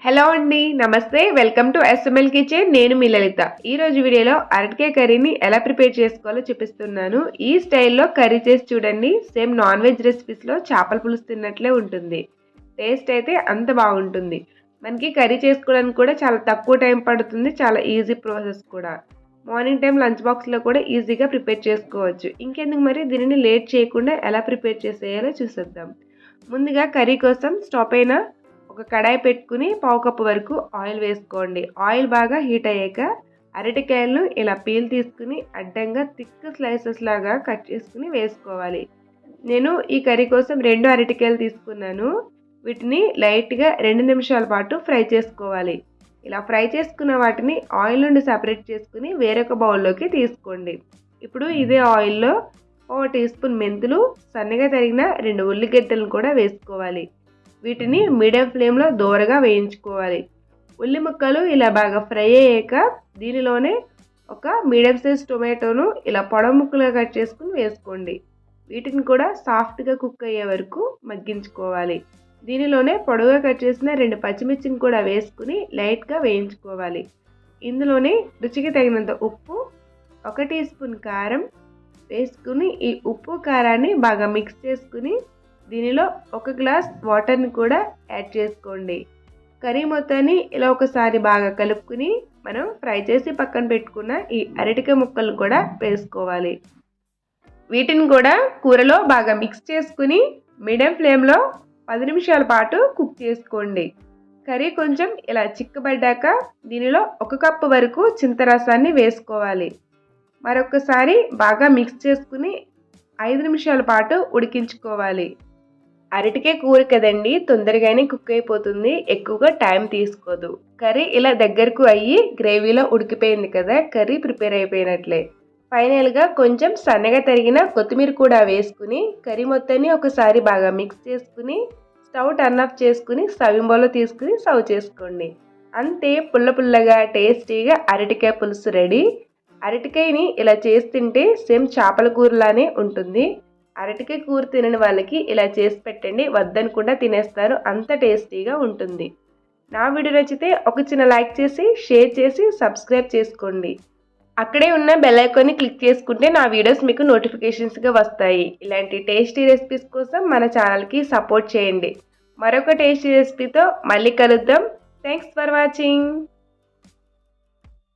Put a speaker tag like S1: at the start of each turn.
S1: Hello అండి, నమస్తే. Welcome to SML kitchen. నేను మీ లలిత. ఈరోజు వీడియోలో అరటికాయ కర్రీని ఎలా ప్రిపేర్ చేసుకోవాలో చూపిస్తున్నాను. ఈ స్టైల్లో కర్రీ చేసి చూడండి. సేమ్ నాన్ వెజ్ రెసిపీస్లో చేపల పులుసు తిన్నట్లే ఉంటుంది. టేస్ట్ అయితే అంత బాగుంటుంది. మనకి కర్రీ చేసుకోవడానికి కూడా చాలా తక్కువ టైం పడుతుంది. చాలా ఈజీ ప్రాసెస్ కూడా. మార్నింగ్ టైం లంచ్ బాక్స్లో కూడా ఈజీగా ప్రిపేర్ చేసుకోవచ్చు. ఇంకెందుకు మరి దీనిని లేట్ చేయకుండా ఎలా ప్రిపేర్ చేసేయాలో చూసేద్దాం. ముందుగా కర్రీ కోసం స్టవ్ పైన ఒక కడాయి పెట్టుకుని పావు కప్పు వరకు ఆయిల్ వేసుకోండి. ఆయిల్ బాగా హీట్ అయ్యాక అరటికాయలను ఇలా పీల్ తీసుకుని అడ్డంగా థిక్ స్లైసెస్ లాగా కట్ చేసుకుని వేసుకోవాలి. నేను ఈ కర్రీ కోసం 2 అరటికాయలు తీసుకున్నాను. వీటిని లైట్గా 2 నిమిషాల పాటు ఫ్రై చేసుకోవాలి. ఇలా ఫ్రై చేసుకున్న వాటిని ఆయిల్ నుండి సపరేట్ చేసుకుని వేరొక బౌల్లోకి తీసుకోండి. ఇప్పుడు ఇదే ఆయిల్లో 1 టీ స్పూన్ మెంతులు, సన్నగా తరిగిన 2 ఉల్లిగడ్డలను కూడా వేసుకోవాలి. వీటిని మీడియం ఫ్లేమ్లో దోరగా వేయించుకోవాలి. ఉల్లి ముక్కలు ఇలా బాగా ఫ్రై అయ్యాక దీనిలోనే ఒక మీడియం సైజ్ టొమాటోను ఇలా పొడవు ముక్కలుగా కట్ చేసుకుని వేసుకోండి. వీటిని కూడా సాఫ్ట్గా కుక్ అయ్యే వరకు మగ్గించుకోవాలి. దీనిలోనే పొడవుగా కట్ చేసిన 2 పచ్చిమిర్చిని కూడా వేసుకుని లైట్గా వేయించుకోవాలి. ఇందులోనే రుచికి తగినంత ఉప్పు, 1 టీ స్పూన్ కారం వేసుకుని ఈ ఉప్పు కారాన్ని బాగా మిక్స్ చేసుకుని దీనిలో 1 గ్లాస్ వాటర్ని కూడా యాడ్ చేసుకోండి. కర్రీ మొత్తాన్ని ఇలా ఒకసారి బాగా కలుపుకుని మనం ఫ్రై చేసి పక్కన పెట్టుకున్న ఈ అరటికాయ ముక్కలను కూడా వేసుకోవాలి. వీటిని కూడా కూరలో బాగా మిక్స్ చేసుకుని మీడియం ఫ్లేమ్లో 10 నిమిషాల పాటు కుక్ చేసుకోండి. కర్రీ కొంచెం ఇలా చిక్కబడ్డాక దీనిలో 1 కప్పు వరకు చింతరసాన్ని వేసుకోవాలి. మరొకసారి బాగా మిక్స్ చేసుకుని 5 నిమిషాల పాటు ఉడికించుకోవాలి. అరటికాయ కూర కదండి, తొందరగానే కుక్ అయిపోతుంది, ఎక్కువగా టైం తీసుకోదు. కర్రీ ఇలా దగ్గరకు అయ్యి గ్రేవీలో ఉడికిపోయింది కదా, కర్రీ ప్రిపేర్ అయిపోయినట్లే. ఫైనల్గా కొంచెం సన్నగా తరిగిన కొత్తిమీర కూడా వేసుకుని కర్రీ మొత్తాన్ని ఒకసారి బాగా మిక్స్ చేసుకుని స్టవ్ టర్న్ ఆఫ్ చేసుకుని సర్వింగ్ బౌల్లో తీసుకుని సర్వ్ చేసుకోండి. అంతే, పుల్ల పుల్లగా టేస్టీగా అరటికాయ పులుసు రెడీ. అరటికాయని ఇలా చేసి తింటే సేమ్ చేపల కూరలానే ఉంటుంది. అరటికాయ కూర తినని వాళ్ళకి ఇలా చేసి పెట్టండి, వద్దనకుండా తినేస్తారు, అంత టేస్టీగా ఉంటుంది. నా వీడియో నచ్చితే ఒక చిన్న లైక్ చేసి షేర్ చేసి సబ్స్క్రైబ్ చేసుకోండి. అక్కడే ఉన్న బెల్ ఐకాన్ని క్లిక్ చేసుకుంటే నా వీడియోస్ మీకు నోటిఫికేషన్స్గా వస్తాయి. ఇలాంటి టేస్టీ రెసిపీస్ కోసం మన ఛానల్కి సపోర్ట్ చేయండి. మరొక టేస్టీ రెసిపీతో మళ్ళీ కలుద్దాం. Thanks for watching.